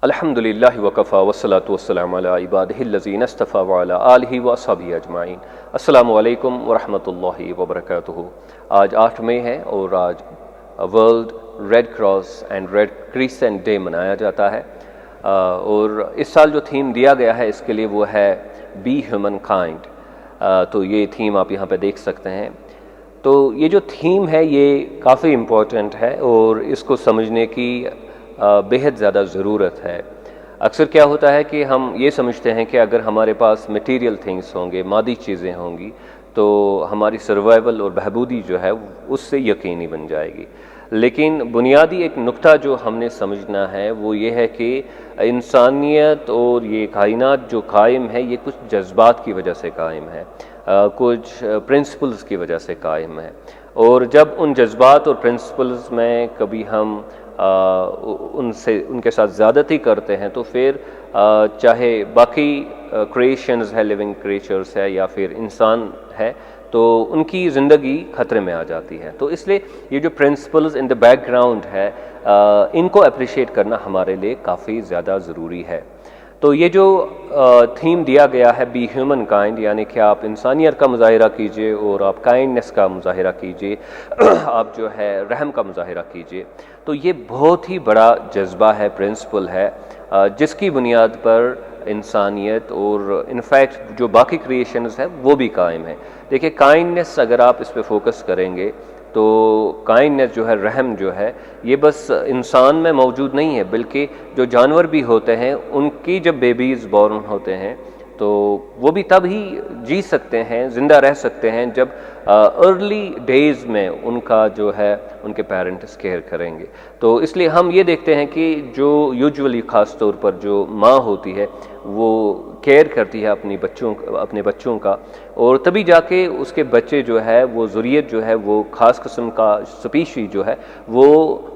अल्हम्दुलिल्लाहि वकफ़ा वस्सलातु वस्सलामु अला इबादिहिल्लज़ीना इस्तफ़ा व अला आलिहि व अस्हाबिहि अजमाइन। अस्सलामु अलैकुम व रहमतुल्लाहि व बरकातुहू। आज 8 मई है और आज world red cross and red crescent day मनाया जाता है। और इस साल जो थीम दिया गया है इसके लिए वो है बी ह्यूमन काइंड। तो ये थीम आप यहाँ पे देख सकते हैं। तो ये जो थीम है ये काफ़ी इम्पोर्टेंट है और इसको समझने की बेहद ज़्यादा ज़रूरत है। अक्सर क्या होता है कि हम ये समझते हैं कि अगर हमारे पास मटेरियल थिंग्स होंगे, मादी चीज़ें होंगी, तो हमारी सर्वाइवल और बहबूदी जो है उससे यकीनी बन जाएगी। लेकिन बुनियादी एक नुक्ता जो हमने समझना है वो ये है कि इंसानियत और ये कायनात जो कायम है ये कुछ जज्बात की वजह से कायम है, कुछ प्रिंसिपल्स की वजह से कायम है। और जब उन जज्बात और प्रिंसिपल्स में कभी हम उनके साथ ज़्यादती करते हैं तो फिर चाहे बाकी क्रिएशंस है, लिविंग क्रिएचर्स है या फिर इंसान है, तो उनकी ज़िंदगी ख़तरे में आ जाती है। तो इसलिए ये जो प्रिंसिपल्स इन द बैकग्राउंड है इनको अप्रिशिएट करना हमारे लिए काफ़ी ज़्यादा ज़रूरी है। तो ये जो थीम दिया गया है बी ह्यूमन काइंड, यानी कि आप इंसानियत का मुजाहिरा कीजिए और आप काइंडनेस का मुजाहिरा कीजिए, आप जो है रहम का मुजाहिरा कीजिए। तो ये बहुत ही बड़ा जज्बा है, प्रिंसिपल है, जिसकी बुनियाद पर इंसानियत और इनफैक्ट जो बाकी क्रिएशंस है वो भी कायम है। देखिए, काइंडनेस अगर आप इस पे फोकस करेंगे तो काइंडनेस जो है, रहम जो है, ये बस इंसान में मौजूद नहीं है, बल्कि जो जानवर भी होते हैं उनकी जब बेबीज़ बॉर्न होते हैं तो वो भी तब ही जी सकते हैं, ज़िंदा रह सकते हैं जब अर्ली डेज़ में उनका जो है उनके पेरेंट्स केयर करेंगे। तो इसलिए हम ये देखते हैं कि जो यूजुअली ख़ास तौर पर जो माँ होती है वो केयर करती है अपने बच्चों का, और तभी जाके उसके बच्चे जो है वो ज़ुर्रियत जो है वो ख़ास किस्म का स्पीशी जो है वो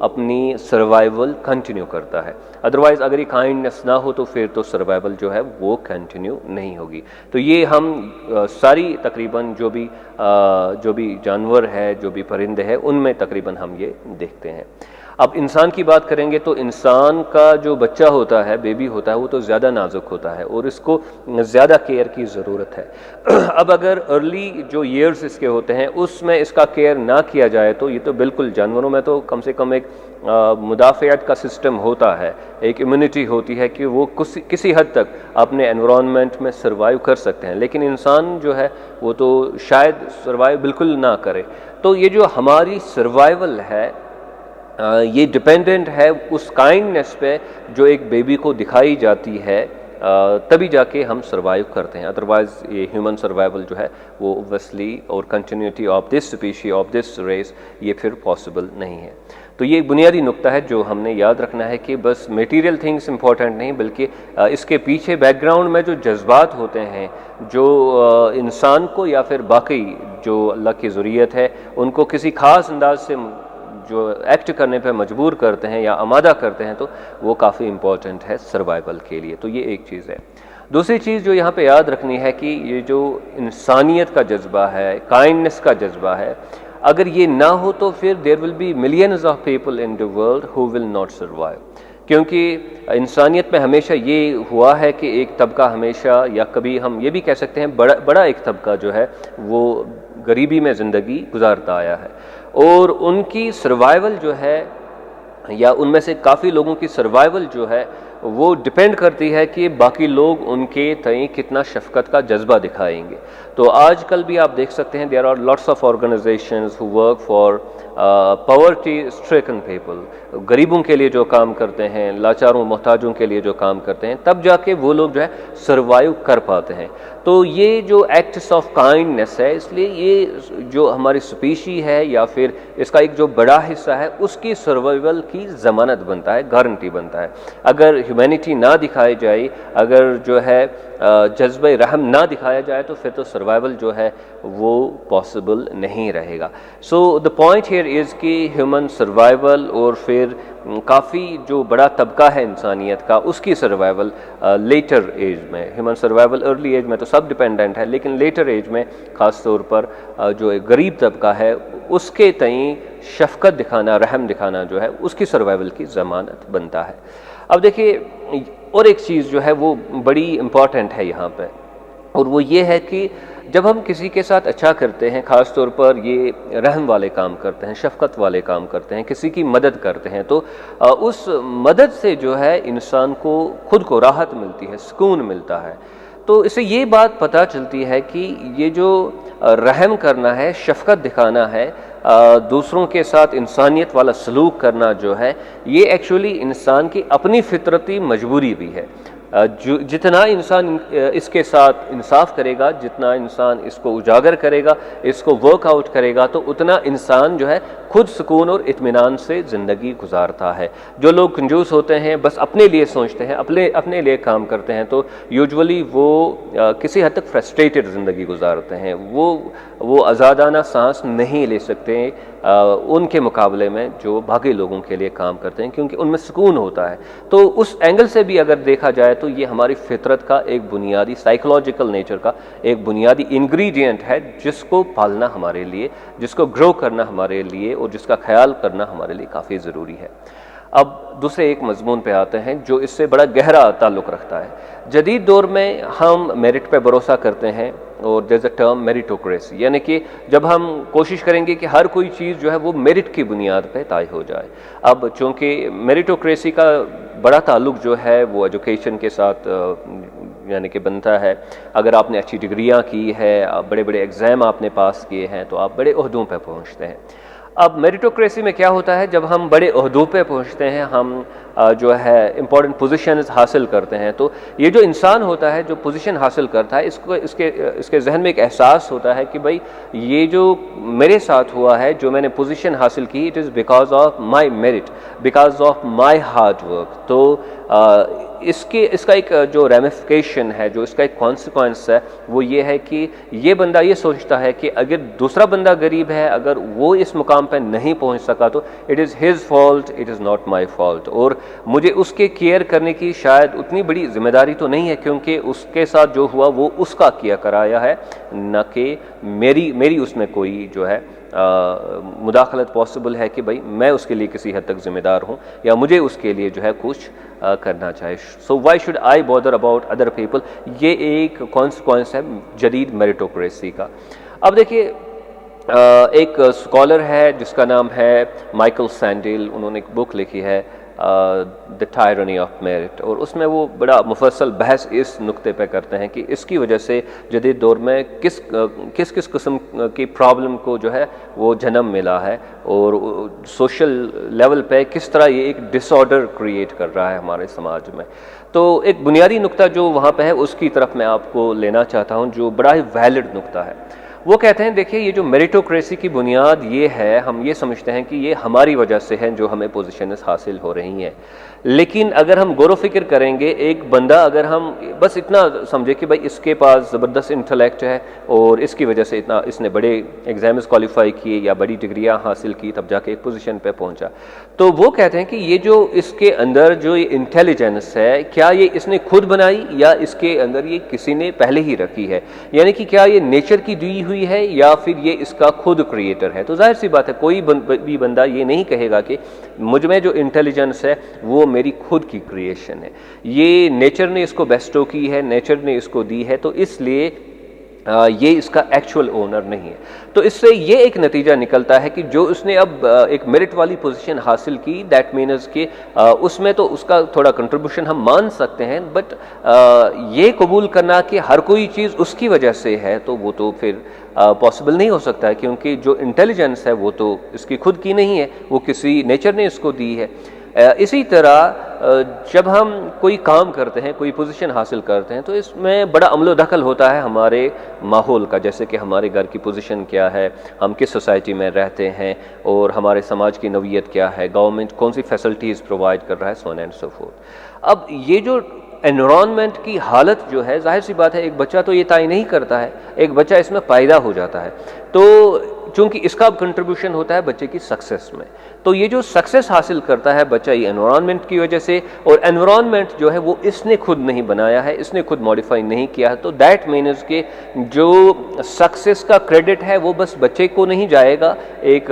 अपनी सर्वाइवल कंटिन्यू करता है। अदरवाइज़ अगर ये काइंडनेस ना हो तो फिर तो सर्वाइवल जो है वो कंटिन्यू नहीं होगी। तो ये हम सारी तकरीबन जो भी जानवर है, जो भी परिंदे हैं, उनमें तकरीबन हम ये देखते हैं। अब इंसान की बात करेंगे तो इंसान का जो बच्चा होता है, बेबी होता है, वो तो ज़्यादा नाजुक होता है और इसको ज़्यादा केयर की ज़रूरत है। अब अगर अर्ली जो ईयर्स इसके होते हैं उसमें इसका केयर ना किया जाए तो ये तो बिल्कुल, जानवरों में तो कम से कम एक मुदाफ़ियत का सिस्टम होता है, एक इम्यूनिटी होती है कि वो किसी हद तक अपने एनवायरनमेंट में सर्वाइव कर सकते हैं, लेकिन इंसान जो है वो तो शायद सर्वाइव बिल्कुल ना करे। तो ये जो हमारी सर्वाइवल है ये डिपेंडेंट है उस काइंडनेस पे जो एक बेबी को दिखाई जाती है, तभी जाके हम सर्वाइव करते हैं। अदरवाइज़ ये ह्यूमन सर्वाइवल जो है वो ओब्वियसली और continuity of this species, of this race, ये फिर पॉसिबल नहीं है। तो ये बुनियादी नुक्ता है जो हमने याद रखना है कि बस मटेरियल थिंग्स इंपॉर्टेंट नहीं, बल्कि इसके पीछे बैकग्राउंड में जो जज्बात होते हैं, जो इंसान को या फिर बाकी जो अल्लाह की ज़ुर्रियत है उनको किसी ख़ास अंदाज से जो एक्ट करने पे मजबूर करते हैं या आमादा करते हैं, तो वो काफ़ी इम्पोर्टेंट है सर्वाइवल के लिए। तो ये एक चीज़ है। दूसरी चीज़ जो यहाँ पे याद रखनी है कि ये जो इंसानियत का जज्बा है, काइंडनेस का जज्बा है, अगर ये ना हो तो फिर there will be millions of people in the world who will not survive. क्योंकि इंसानियत में हमेशा ये हुआ है कि एक तबका हमेशा, या कभी हम ये भी कह सकते हैं बड़ा एक तबका जो है वो गरीबी में ज़िंदगी गुजारता आया है, और उनकी सर्वाइवल जो है, या उनमें से काफ़ी लोगों की सर्वाइवल जो है वो डिपेंड करती है कि बाकी लोग उनके तय कितना शफ़क़त का जज्बा दिखाएंगे। तो आजकल भी आप देख सकते हैं there are lots of organisations who work for poverty stricken people, गरीबों के लिए जो काम करते हैं, लाचारों मोहताजों के लिए जो काम करते हैं, तब जाके वो लोग जो है सर्वाइव कर पाते हैं। तो ये जो एक्ट्स ऑफ काइंडनेस है, इसलिए ये जो हमारी स्पीशी है या फिर इसका एक जो बड़ा हिस्सा है उसकी सर्वाइवल की ज़मानत बनता है, गारंटी बनता है। अगर ह्यूमैनिटी ना दिखाई जाए, अगर जो है जज्बे रहम ना दिखाया जाए, तो फिर तो सर्वाइवल जो है वो पॉसिबल नहीं रहेगा। सो द पॉइंट हियर इज़ कि ह्यूमन सर्वाइवल और फिर काफ़ी जो बड़ा तबका है इंसानियत का उसकी सर्वाइवल लेटर एज में, ह्यूमन सर्वाइवल अर्ली एज में तो सब डिपेंडेंट है, लेकिन लेटर एज में ख़ास तौर पर जो एक गरीब तबका है उसके तई शफ़क़त दिखाना, रहम दिखाना जो है उसकी सर्वाइवल की ज़मानत बनता है। अब देखिए और एक चीज़ जो है वो बड़ी इम्पॉर्टेंट है यहाँ पे, और वो ये है कि जब हम किसी के साथ अच्छा करते हैं, ख़ास तौर पर ये रहम वाले काम करते हैं, शफ़क़त वाले काम करते हैं, किसी की मदद करते हैं, तो उस मदद से जो है इंसान को खुद को राहत मिलती है, सुकून मिलता है। तो इससे ये बात पता चलती है कि ये जो रहम करना है, शफ़क़त दिखाना है, दूसरों के साथ इंसानियत वाला सलूक करना जो है, ये एक्चुअली इंसान की अपनी फितरती मजबूरी भी है। जो जितना इंसान इसके साथ इंसाफ करेगा, जितना इंसान इसको उजागर करेगा, इसको वर्कआउट करेगा, तो उतना इंसान जो है खुद सुकून और इत्मीनान से ज़िंदगी गुजारता है। जो लोग कंजूस होते हैं, बस अपने लिए सोचते हैं, अपने लिए काम करते हैं, तो यूजुअली वो किसी हद तक फ्रस्ट्रेटेड ज़िंदगी गुजारते हैं। वो आज़ादाना सांस नहीं ले सकते उनके मुकाबले में जो बाकी लोगों के लिए काम करते हैं, क्योंकि उनमें सुकून होता है। तो उस एंगल से भी अगर देखा जाए तो ये हमारी फितरत का एक बुनियादी साइकोलॉजिकल नेचर का एक बुनियादी इंग्रेडिएंट है, जिसको पालना हमारे लिए, जिसको ग्रो करना हमारे लिए और जिसका ख्याल करना हमारे लिए काफ़ी ज़रूरी है। अब दूसरे एक मजमून पे आते हैं जो इससे बड़ा गहरा ताल्लुक़ रखता है। जदीद दौर में हम मेरिट पे भरोसा करते हैं, और there is a term meritocracy, यानी कि जब हम कोशिश करेंगे कि हर कोई चीज़ जो है वो मेरिट की बुनियाद पे तय हो जाए। अब चूँकि मेरिटोक्रेसी का बड़ा ताल्लुक़ जो है वो एजुकेशन के साथ यानी कि बनता है। अगर आपने अच्छी डिग्रियाँ की है, बड़े बड़े एग्ज़ाम आपने पास किए हैं, तो आप बड़े ओहदों पे पहुँचते हैं। अब मेरिटोक्रेसी में क्या होता है, जब हम बड़े ओहदों पे पहुँचते हैं, हम जो है इम्पॉर्टेंट पोजीशंस हासिल करते हैं, तो ये जो इंसान होता है जो पोजीशन हासिल करता है, इसके जहन में एक एहसास होता है कि भाई ये जो मेरे साथ हुआ है, जो मैंने पोजीशन हासिल की, it is because of my merit, because of my hard work. तो इसका एक जो रेमिफिकेशन है, जो इसका एक कॉन्सिक्वेंस है, वो ये है कि ये बंदा ये सोचता है कि अगर दूसरा बंदा गरीब है, अगर वो इस मुकाम पर नहीं पहुंच सका, तो it is his fault, it is not my fault, और मुझे उसके केयर करने की शायद उतनी बड़ी जिम्मेदारी तो नहीं है, क्योंकि उसके साथ जो हुआ वो उसका किया कराया है, न कि मेरी उसमें कोई जो है मुदाखलत पॉसिबल है कि भाई मैं उसके लिए किसी हद तक ज़िम्मेदार हूँ, या मुझे उसके लिए जो है कुछ करना चाहिए। So why should I bother about other people, ये एक कॉन्सिक्वेंस है जदीद मेरिटोक्रेसी का। अब देखिए एक स्कॉलर है जिसका नाम है माइकल सैंडल, उन्होंने एक बुक लिखी है द टायरनी ऑफ मेरिट, और उसमें वो बड़ा मुफस्सल बहस इस नुक्ते पे करते हैं कि इसकी वजह से जदीद दौर में किस किस्म की प्रॉब्लम को जो है वो जन्म मिला है, और सोशल लेवल पे किस तरह ये एक डिसऑर्डर क्रिएट कर रहा है हमारे समाज में। तो एक बुनियादी नुक्ता जो वहाँ पे है उसकी तरफ मैं आपको लेना चाहता हूँ, जो बड़ा ही वैलिड नुक्ता है। वो कहते हैं, देखिए ये जो मेरिटोक्रेसी की बुनियाद ये है, हम ये समझते हैं कि ये हमारी वजह से है जो हमें पोजीशंस हासिल हो रही हैं, लेकिन अगर हम गौर फिक्र करेंगे, एक बंदा अगर हम बस इतना समझे कि भाई इसके पास ज़बरदस्त इंटेलेक्ट है और इसकी वजह से इतना इसने बड़े एग्ज़ाम्स क्वालिफाई किए या बड़ी डिग्रियां हासिल की, तब जाके एक पोजीशन पे पहुंचा, तो वो कहते हैं कि ये जो इसके अंदर जो ये इंटेलिजेंस है, क्या ये इसने खुद बनाई या इसके अंदर ये किसी ने पहले ही रखी है, यानी कि क्या ये नेचर की दी हुई है या फिर ये इसका खुद क्रिएटर है। तो जाहिर सी बात है, कोई भी बंदा ये नहीं कहेगा कि मुझ में जो इंटेलिजेंस है वो मेरी खुद की क्रिएशन है, ये नेचर ने इसको बेस्टो की है, नेचर ने इसको दी है, तो इसलिए ये इसका एक्चुअल ओनर नहीं है। तो इससे ये एक नतीजा निकलता है कि जो उसने अब एक मेरिट वाली पोजीशन हासिल की, दैट मीन्स कि उसमें तो उसका थोड़ा कंट्रीब्यूशन हम मान सकते हैं, बट ये कबूल करना कि हर कोई चीज़ उसकी वजह से है, तो वो तो फिर पॉसिबल नहीं हो सकता है, क्योंकि जो इंटेलिजेंस है वो तो इसकी खुद की नहीं है, वो किसी नेचर ने इसको दी है। इसी तरह जब हम कोई काम करते हैं, कोई पोजीशन हासिल करते हैं, तो इसमें बड़ा अमलो दखल होता है हमारे माहौल का, जैसे कि हमारे घर की पोजीशन क्या है, हम किस सोसाइटी में रहते हैं, और हमारे समाज की नौइयत क्या है, गवर्नमेंट कौन सी फैसिलिटीज़ प्रोवाइड कर रहा है, so on and so fourth. अब ये जो एनवायरनमेंट की हालत जो है, जाहिर सी बात है एक बच्चा तो ये तय नहीं करता है, एक बच्चा इसमें पैदा हो जाता है, तो चूंकि इसका कंट्रीब्यूशन होता है बच्चे की सक्सेस में, तो ये जो सक्सेस हासिल करता है बच्चा ये एनवायरनमेंट की वजह से, और एनवायरनमेंट जो है वो इसने खुद नहीं बनाया है, इसने खुद मॉडिफाई नहीं किया है। तो दैट मीन्स के जो सक्सेस का क्रेडिट है वो बस बच्चे को नहीं जाएगा, एक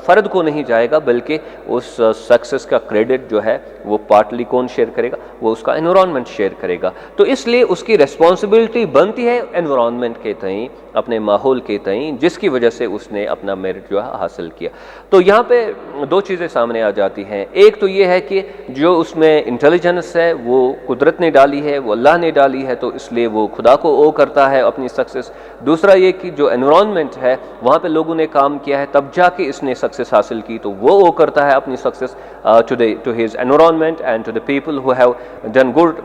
फ़र्द को नहीं जाएगा, बल्कि उस सक्सेस का क्रेडिट जो है वो पार्टली कौन शेयर करेगा, वो उसका एनवायरनमेंट शेयर करेगा। तो इसलिए उसकी रिस्पॉन्सिबिलिटी बनती है एनवायरनमेंट के तई, अपने माहौल के तई, जिसकी वजह से उसने अपना मेरिट जो है हासिल किया। तो यहाँ पे दो चीज़ें सामने आ जाती हैं। एक तो ये है कि जो उसमें इंटेलिजेंस है वो कुदरत ने डाली है, वो अल्लाह ने डाली है, तो इसलिए वो खुदा को ओ करता है अपनी सक्सेस। दूसरा ये कि जो एनवायरनमेंट है वहाँ पे लोगों ने काम किया है तब जाके इसने सक्सेस हासिल की, तो वो ओ करता है अपनी success to his environment and to the people who have done good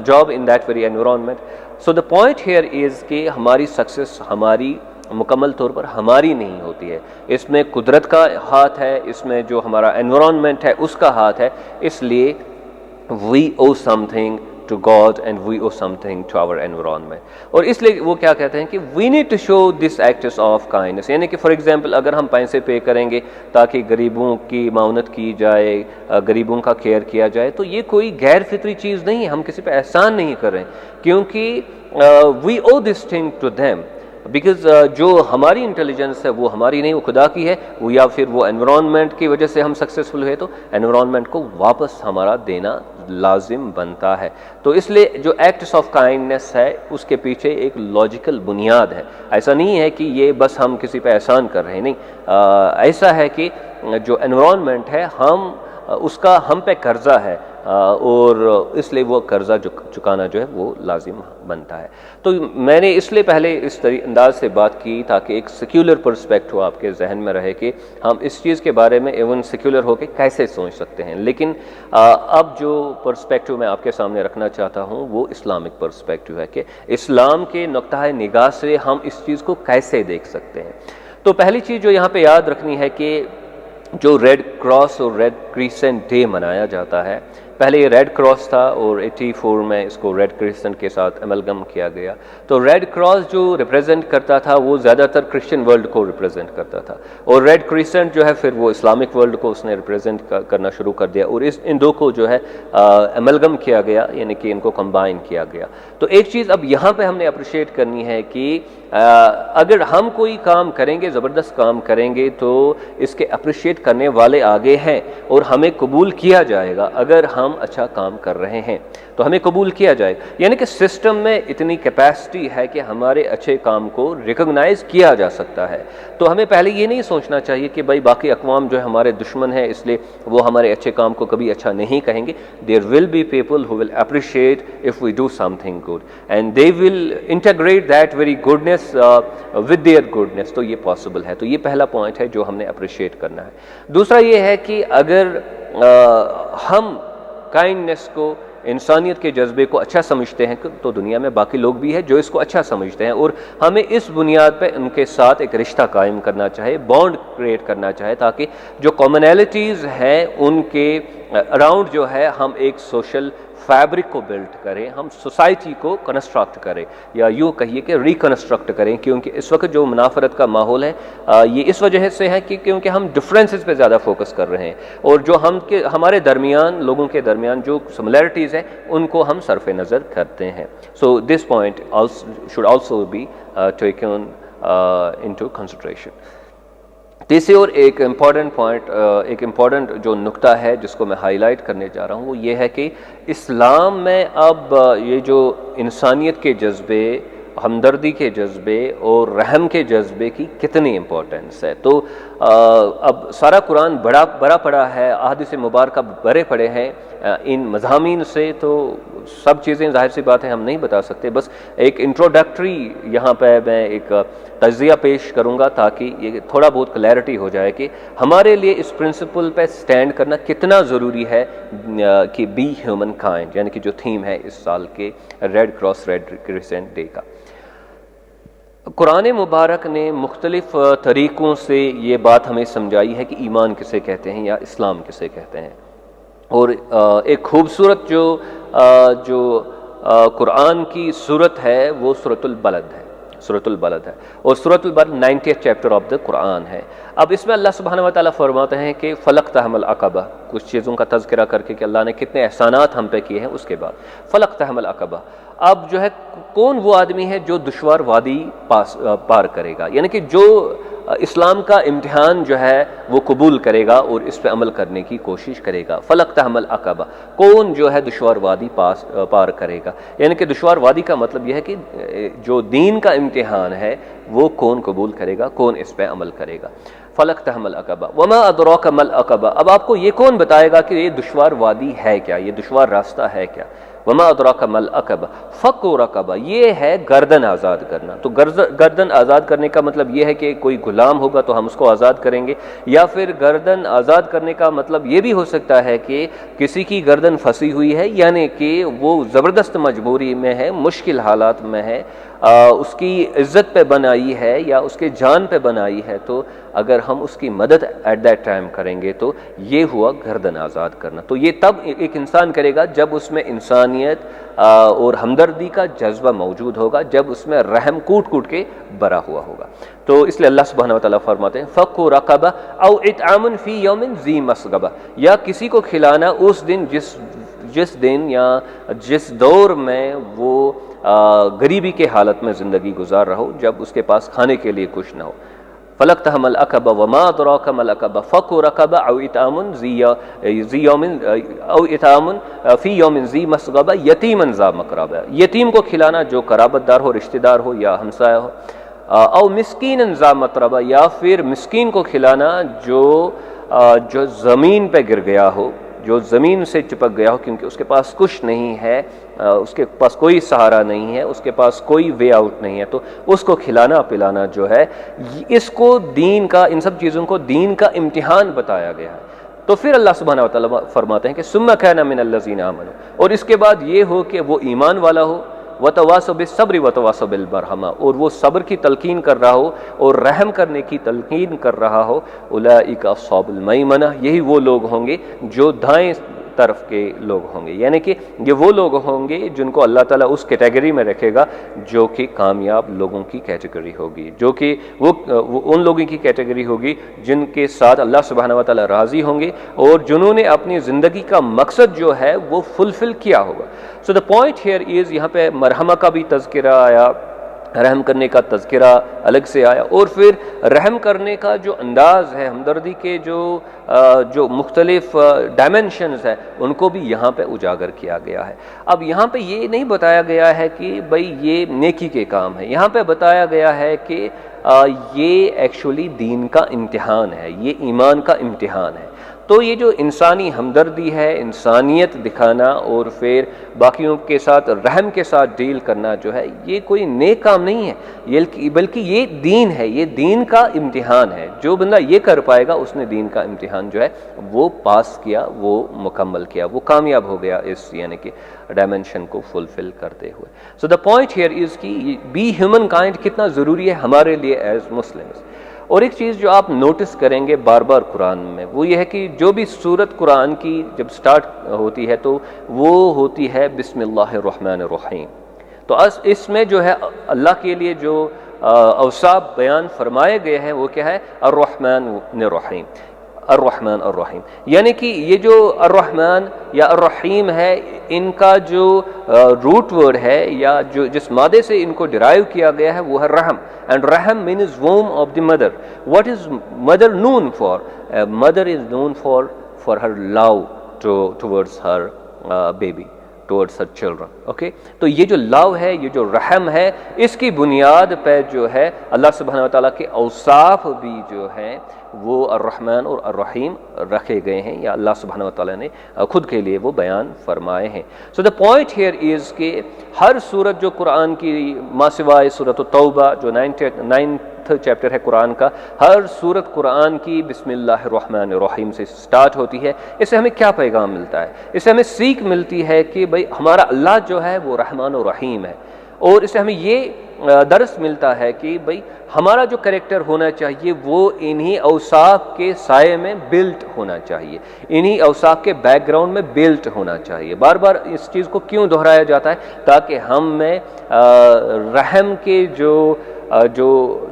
job in that very environment. So the point here is कि हमारी सक्सेस हमारी मुकम्मल तौर पर हमारी नहीं होती है, इसमें कुदरत का हाथ है, इसमें जो हमारा एनवायरनमेंट है उसका हाथ है। इसलिए we owe something to God and we owe something to our environment. और इसलिए वो क्या कहते हैं कि we need to show this acts of kindness, यानी कि फॉर एग्जांपल अगर हम पैसे पे करेंगे ताकि गरीबों की माउनत की जाए, गरीबों का केयर किया जाए, तो ये कोई गैर फितरी चीज़ नहीं है, हम किसी पे एहसान नहीं कर रहे हैं, क्योंकि we owe this thing to them, because जो हमारी इंटेलिजेंस है वो हमारी नहीं, वो खुदा की है, वो या फिर वो एनवायरनमेंट की वजह से हम सक्सेसफुल हुए, तो एनवायरनमेंट को वापस हमारा देना लाजिम बनता है। तो इसलिए जो एक्ट्स ऑफ काइंडनेस है उसके पीछे एक लॉजिकल बुनियाद है। ऐसा नहीं है कि ये बस हम किसी पे एहसान कर रहे हैं, नहीं, ऐसा है कि जो एनवायरनमेंट है हम उसका हम पे कर्जा है, और इसलिए वो कर्जा चुकाना जो है वो लाजिम बनता है। तो मैंने इसलिए पहले इस अंदाज से बात की ताकि एक सेक्युलर पर्सपेक्टिव आपके जहन में रहे कि हम इस चीज़ के बारे में एवन सेक्युलर होकर कैसे सोच सकते हैं। लेकिन अब जो पर्सपेक्टिव मैं आपके सामने रखना चाहता हूँ वो इस्लामिक पर्सपेक्टिव है कि इस्लाम के नुक्ता निगाह से हम इस चीज़ को कैसे देख सकते हैं। तो पहली चीज़ जो यहाँ पे याद रखनी है कि जो रेड क्रॉस और रेड क्रिसेंट डे मनाया जाता है, पहले ये रेड क्रॉस था और 84 में इसको रेड क्रिसेंट के साथ अमलगम किया गया। तो रेड क्रॉस जो रिप्रेजेंट करता था वो ज़्यादातर क्रिश्चियन वर्ल्ड को रिप्रेजेंट करता था, और रेड क्रिसेंट जो है फिर वो इस्लामिक वर्ल्ड को उसने रिप्रेजेंट करना शुरू कर दिया, और इन दो को जो है अमलगम किया गया, यानी कि इनको कंबाइन किया गया। तो एक चीज़ अब यहाँ पे हमने अप्रिशिएट करनी है कि अगर हम कोई काम करेंगे, ज़बरदस्त काम करेंगे, तो इसके अप्रिशिएट करने वाले आगे हैं और हमें कबूल किया जाएगा। अगर हम अच्छा काम कर रहे हैं तो हमें कबूल किया जाएगा, यानी कि सिस्टम में इतनी कैपेसिटी है कि हमारे अच्छे काम को रिकॉग्नाइज किया जा सकता है। तो हमें पहले ये नहीं सोचना चाहिए कि भाई बाकी अक़वाम जो है हमारे दुश्मन है इसलिए वो हमारे अच्छे काम को कभी अच्छा नहीं कहेंगे। There will be people who will appreciate if we do something good and they will integrate that very goodness with their goodness. तो ये पॉसिबल है। तो ये पहला पॉइंट है जो हमने अप्रिशिएट करना है। दूसरा ये है कि अगर हम काइंडनेस को, इंसानियत के जज्बे को अच्छा समझते हैं तो दुनिया में बाकी लोग भी हैं जो इसको अच्छा समझते हैं, और हमें इस बुनियाद पर उनके साथ एक रिश्ता कायम करना चाहिए, बॉन्ड क्रिएट करना चाहिए, ताकि जो कॉमनैलिटीज़ हैं उनके अराउंड जो है हम एक सोशल फैब्रिक को बिल्ड करें, हम सोसाइटी को कंस्ट्रक्ट करें, या यूँ कहिए कि रिकन्स्ट्रक्ट करें। क्योंकि इस वक्त जो मुनाफरत का माहौल है ये इस वजह से है कि क्योंकि हम डिफरेंसेस पे ज़्यादा फोकस कर रहे हैं, और जो हमारे दरमियान, लोगों के दरमियान जो सिमिलैरिटीज़ हैं उनको हम सरफ नज़र करते हैं। So this point should also be taken into consideration. तीसरी और एक इम्पॉर्टेंट पॉइंट, एक इम्पॉर्टेंट जो नुक्ता है जिसको मैं हाईलाइट करने जा रहा हूँ वो ये है कि इस्लाम में अब ये जो इंसानियत के जज्बे, हमदर्दी के जज्बे और रहम के जज्बे की कितनी इम्पोर्टेंस है। तो अब सारा कुरान बड़ा पड़ा है, अहादीस मुबारक बड़े पड़े हैं इन मज़ामीन से, तो सब चीज़ें ज़ाहिर सी बात है हम नहीं बता सकते। बस एक इंट्रोडक्टरी यहाँ पे मैं एक तज्ज़िया पेश करूँगा ताकि ये थोड़ा बहुत क्लैरिटी हो जाए कि हमारे लिए इस प्रिंसिपल पे स्टैंड करना कितना ज़रूरी है कि बी ह्यूमन काइंड, यानी कि जो थीम है इस साल के red cross red crescent day का। कुरान मुबारक ने मुख्तलिफ तरीक़ों से ये बात हमें समझाई है कि ईमान किसे कहते हैं या इस्लाम किसे कहते हैं, और एक खूबसूरत जो कुरान की सूरत है वो सूरतुल बलद है। सूरतुल बलद है, और सूरतुल बलद 90th chapter of the Quran है। अब इसमें अल्लाह सुब्हानहू व तआला फरमाते हैं कि फलक तहमल अक़बा, कुछ चीज़ों का तज़किरा करके कि अल्लाह ने कितने एहसानात हम पे किए हैं, उसके बाद फलक तहमल अक़बा। अब जो है कौन वो आदमी है जो दुश्वार वादी पार करेगा, यानी कि जो इस्लाम का इम्तिहान जो है वो कबूल करेगा और इस पर अमल करने की कोशिश करेगा। फलक तहमल अक़बा, कौन जो है दुश्वार वादी पार करेगा, यानी कि दुश्वार वादी का मतलब यह है कि जो दीन का इम्तिहान है वो कौन कबूल करेगा, कौन इस पर अमल करेगा। फलक तहमल अक़बा वमा अदराक मल अक़बा, अब आपको ये कौन बताएगा कि ये दुश्वार वादी है क्या, ये दुश्वार रास्ता है क्या। वमा अदराक मल अक़बा फ़क्कु रक़बा, ये है गर्दन आज़ाद करना। तो गर्दन आज़ाद करने का मतलब ये है कि कोई गुलाम होगा तो हम उसको आज़ाद करेंगे, या फिर गर्दन आज़ाद करने का मतलब ये भी हो सकता है कि किसी की गर्दन फंसी हुई है, यानी कि वो ज़बरदस्त मजबूरी में है, मुश्किल हालात में है, उसकी इज़्ज़त पे बनाई है या उसके जान पे बनाई है, तो अगर हम उसकी मदद एट दैट टाइम करेंगे तो ये हुआ गर्दन आज़ाद करना। तो ये तब एक इंसान करेगा जब उसमें इंसानियत और हमदर्दी का जज्बा मौजूद होगा, जब उसमें रहम कूट कूट के भरा हुआ होगा। तो इसलिए अल्लाह सुब्हानहू व तआला फरमाते हैं फ़क्कु रक़बा औ इत्आमुन फ़ी यौमिन ज़ी मस्ग़बा, या किसी को खिलाना उस दिन जिस दिन या जिस दौर में वो गरीबी के हालत में ज़िंदगी गुजार रहा हो, जब उसके पास खाने के लिए कुछ ना हो। फलक तहमल अक़बा वमा अदराक मल अक़बा फ़क्कु रक़बा औ इत्आमुन फ़ी यौमिन ज़ी मस्ग़बा यतीमन ज़ा मक़रबा, यतीम को खिलाना जो कराबतदार हो, रिश्तेदार हो या हमसाया हो। औ मिस्कीनन ज़ा मतरबा, या फिर मिस्कीन को खिलाना जो ज़मीन पे गिर गया हो, जो ज़मीन से चिपक गया हो, क्योंकि उसके पास कुछ नहीं है, उसके पास कोई सहारा नहीं है, उसके पास कोई वे आउट नहीं है, तो उसको खिलाना पिलाना जो है इसको दीन का, इन सब चीज़ों को दीन का इम्तिहान बताया गया है। तो फिर अल्लाह सुब्हानहू व तआला फरमाते हैं कि सुम्मा काना मिनल लज़ीना आमनू, और इसके बाद ये हो कि वो ईमान वाला हो, वतवासौ बिस्सब्रि वतवासौ बिल मरहमा, और वो सब्र की तलकीन कर रहा हो और रहम करने की तलकीन कर रहा हो। उलाइका अस्हाबुल मैमना, यही वो लोग होंगे जो दाएं तरफ के लोग होंगे, यानी कि ये वो लोग होंगे जिनको अल्लाह ताला उस कैटेगरी में रखेगा जो कि कामयाब लोगों की कैटेगरी होगी, जो कि वो उन लोगों की कैटेगरी होगी जिनके साथ अल्लाह सुब्हानहू व तआला राज़ी होंगे और जिन्होंने अपनी ज़िंदगी का मकसद जो है वो फुलफ़िल किया होगा। सो द पॉइंट हियर इज़, यहाँ पे मरहमा का भी तज़किरा आया, रहम करने का तज़किरा अलग से आया, और फिर रहम करने का जो अंदाज़ है, हमदर्दी के जो मुख्तलिफ डायमेंशंस है, उनको भी यहाँ पे उजागर किया गया है। अब यहाँ पे ये नहीं बताया गया है कि भाई ये नेकी के काम है, यहाँ पे बताया गया है कि ये एक्चुअली दीन का इम्तिहान है, ये ईमान का इम्तिहान है। तो ये जो इंसानी हमदर्दी है, इंसानियत दिखाना और फिर बाकियों के साथ रहम के साथ डील करना जो है, ये कोई नेक काम नहीं है, ये बल्कि ये दीन है, ये दीन का इम्तिहान है। जो बंदा ये कर पाएगा उसने दीन का इम्तिहान जो है वो पास किया, वो मुकम्मल किया, वो कामयाब हो गया इस यानी कि डायमेंशन को फुलफिल करते हुए। सो द पॉइंट हियर इज़ कि बी ह्यूमन काइंड कितना ज़रूरी है हमारे लिए एज मुस्लिम्स। और एक चीज़ जो आप नोटिस करेंगे बार बार कुरान में, वो ये है कि जो भी सूरत कुरान की जब स्टार्ट होती है तो वो होती है बिस्मिल्लाहिर्रहमानिर्रहीम। तो इसमें जो है अल्लाह के लिए जो अवसाफ बयान फरमाए गए हैं वो क्या है, अर्रहमानिर्रहीम, अर्रहमान अर्रहीम, यानी कि ये जो अर्रहमान या अर्रहीम है, इनका जो रूट वर्ड है या जो जिस मादे से इनको डिराइव किया गया है वो है रहम, एंड रहम means वोम of the mother. What is mother known for? Mother is known for her love towards her baby, towards her children. Okay, तो ये जो लव है, ये जो रहम है, इसकी बुनियाद पे जो है अल्लाह सुब्हानहू व तआला के औसाफ भी जो हैं वो अर्रहमान और अर्रहीम रखे गए हैं, या अल्लाह सुब्हानहू व तआला ने खुद के लिए वो बयान फरमाए हैं। सो द पॉइंट हियर इज़ कि हर सूरत जो कुरान की मासिवाए सूरत तौबा जो 9th चैप्टर है कुरान का, हर सूरत कुरान की बिस्मिल्लाहिर्रहमानिर्रहीम से स्टार्ट होती है। इससे हमें क्या पैगाम मिलता है? इससे हमें सीख मिलती है कि भाई हमारा अल्लाह जो है वो रहमान और रहीम है, और इससे हमें ये दर्स मिलता है कि भाई हमारा जो कैरेक्टर होना चाहिए वो इन्हीं औसाफ के साये में बिल्ट होना चाहिए, इन्हीं औसाफ के बैकग्राउंड में बिल्ट होना चाहिए। बार बार इस चीज़ को क्यों दोहराया जाता है? ताकि हम में रहम के जो जो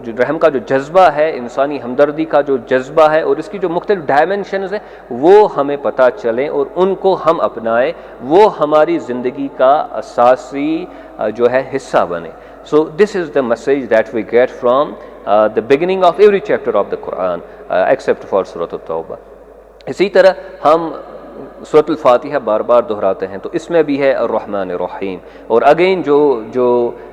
रहम का जो जज्बा है, इंसानी हमदर्दी का जो जज्बा है और इसकी जो मुख्तलिफ डायमेंशंस हैं वो हमें पता चलें और उनको हम अपनाएं, वो हमारी ज़िंदगी का असासी जो है हिस्सा बने। So this is the message that we get from the beginning of every chapter of the Quran except for Surat Tawbah. इसी तरह हम सूरत फातिहा बार बार दोहराते हैं, तो इसमें भी है अर्रहमान अर्रहीम। और अगेन जो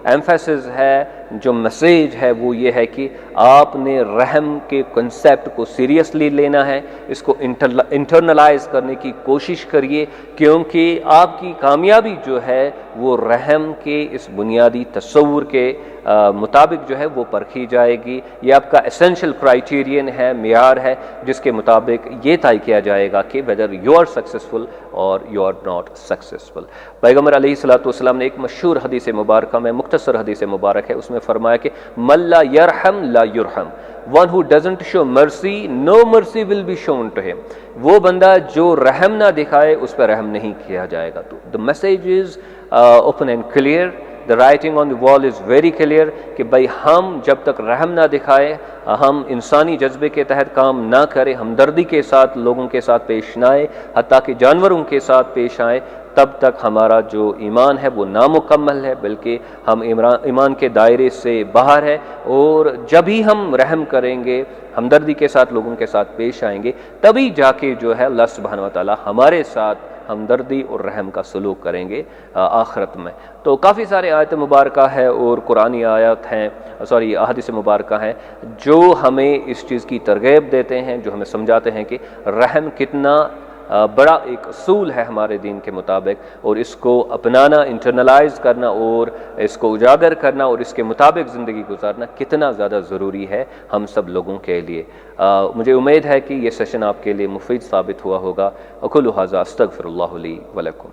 एम्फेसिस है, जो मैसेज है वो ये है कि आपने रहम के कंसेप्ट को सीरियसली लेना है, इसको इंटरनलाइज करने की कोशिश करिए, क्योंकि आपकी कामयाबी जो है वो रहम के इस बुनियादी तस्वुर के मुताबिक जो है वो परखी जाएगी। ये आपका एसेंशियल क्राइटेरियन है, मेयार है, जिसके मुताबिक ये तय किया जाएगा कि वेदर यू आर सक्सेसफुल और यू आर नॉट सक्सेसफुल। पैगम्बर अलैहिस्सलातु वस्सलाम ने एक मशहूर हदीस मुबारक में, मुख्तसर हदीस मुबारक है, उसमें फरमाया कि मल्ला यरहम ला युरहम, one who doesn't show mercy no mercy will be shown to him. वो बंदा जो रहम ना दिखाए उस पर रहम नहीं किया जाएगा। तो the message is open and clear, the writing on the wall is very clear कि भाई हम जब तक रहम ना दिखाए, हम इंसानी जज्बे के तहत काम ना करें, हमदर्दी के साथ लोगों के साथ पेश ना आए, हत्ता कि जानवरों के साथ पेश आए, तब तक हमारा जो ईमान है वो नामुकम्मल है, बल्कि हम ईमान के दायरे से बाहर है। और जब ही हम रहम करेंगे, हमदर्दी के साथ लोगों के साथ पेश आएंगे, तभी जाके जो है अल्लाह सुब्हानहू व तआला हमारे साथ हमदर्दी और रहम का सलूक करेंगे आखिरत में। तो काफ़ी सारे आयत मुबारक है और कुरानी आयत हैं, सॉरी अहादीस मुबारक हैं, जो हमें इस चीज़ की तरगीब देते हैं, जो हमें समझाते हैं कि रहम कितना बड़ा एक असूल है हमारे दीन के मुताबिक, और इसको अपनाना, इंटरनलाइज करना और इसको उजागर करना और इसके मुताबिक ज़िंदगी गुजारना कितना ज़्यादा ज़रूरी है हम सब लोगों के लिए। मुझे उम्मीद है कि ये सेशन आपके लिए मुफीद साबित हुआ होगा। अकुलु हाज़ा अस्तगफिरुल्लाह ली व लकुम।